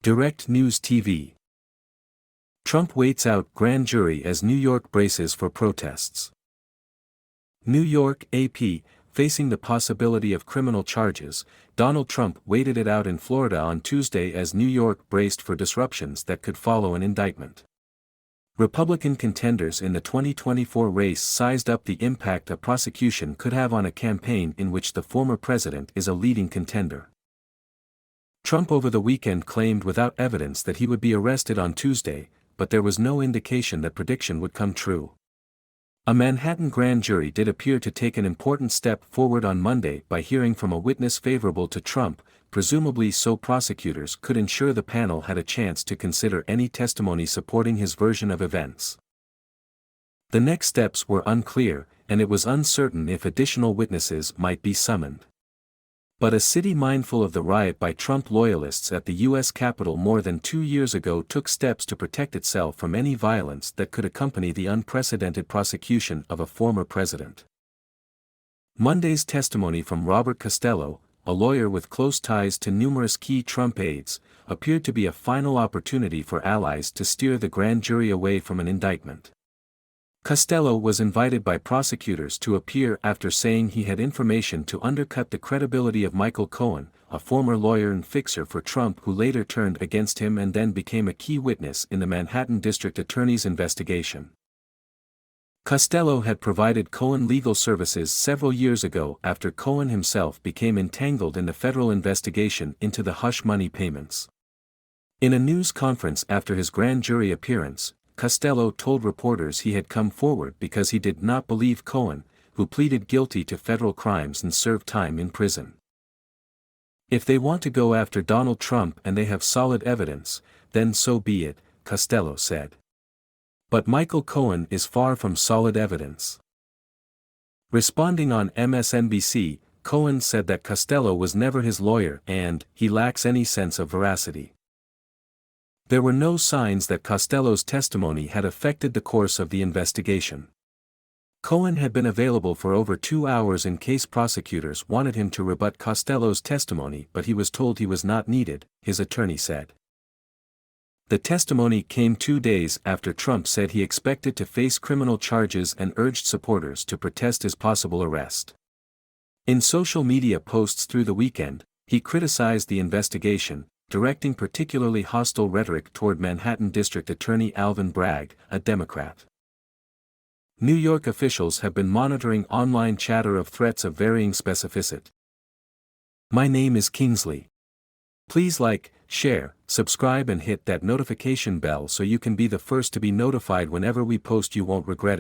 Direct News TV. Trump waits out grand jury as New York braces for protests. New York, AP, facing the possibility of criminal charges, Donald Trump waited it out in Florida on Tuesday as New York braced for disruptions that could follow an indictment. Republican contenders in the 2024 race sized up the impact a prosecution could have on a campaign in which the former president is a leading contender. Trump over the weekend claimed without evidence that he would be arrested on Tuesday, but there was no indication that prediction would come true. A Manhattan grand jury did appear to take an important step forward on Monday by hearing from a witness favorable to Trump, presumably so prosecutors could ensure the panel had a chance to consider any testimony supporting his version of events. The next steps were unclear, and it was uncertain if additional witnesses might be summoned. But a city mindful of the riot by Trump loyalists at the U.S. Capitol more than 2 years ago took steps to protect itself from any violence that could accompany the unprecedented prosecution of a former president. Monday's testimony from Robert Costello, a lawyer with close ties to numerous key Trump aides, appeared to be a final opportunity for allies to steer the grand jury away from an indictment. Costello was invited by prosecutors to appear after saying he had information to undercut the credibility of Michael Cohen, a former lawyer and fixer for Trump who later turned against him and then became a key witness in the Manhattan District Attorney's investigation. Costello had provided Cohen legal services several years ago after Cohen himself became entangled in the federal investigation into the hush money payments. In a news conference after his grand jury appearance, Costello told reporters he had come forward because he did not believe Cohen, who pleaded guilty to federal crimes and served time in prison. If they want to go after Donald Trump and they have solid evidence, then so be it, Costello said. But Michael Cohen is far from solid evidence. Responding on MSNBC, Cohen said that Costello was never his lawyer and he lacks any sense of veracity. There were no signs that Costello's testimony had affected the course of the investigation. Cohen had been available for over 2 hours in case prosecutors wanted him to rebut Costello's testimony, but he was told he was not needed, his attorney said. The testimony came 2 days after Trump said he expected to face criminal charges and urged supporters to protest his possible arrest. In social media posts through the weekend, he criticized the investigation, directing particularly hostile rhetoric toward Manhattan District Attorney Alvin Bragg, a Democrat. New York officials have been monitoring online chatter of threats of varying specificity. My name is Kingsley. Please like, share, subscribe and hit that notification bell so you can be the first to be notified whenever we post. You won't regret it.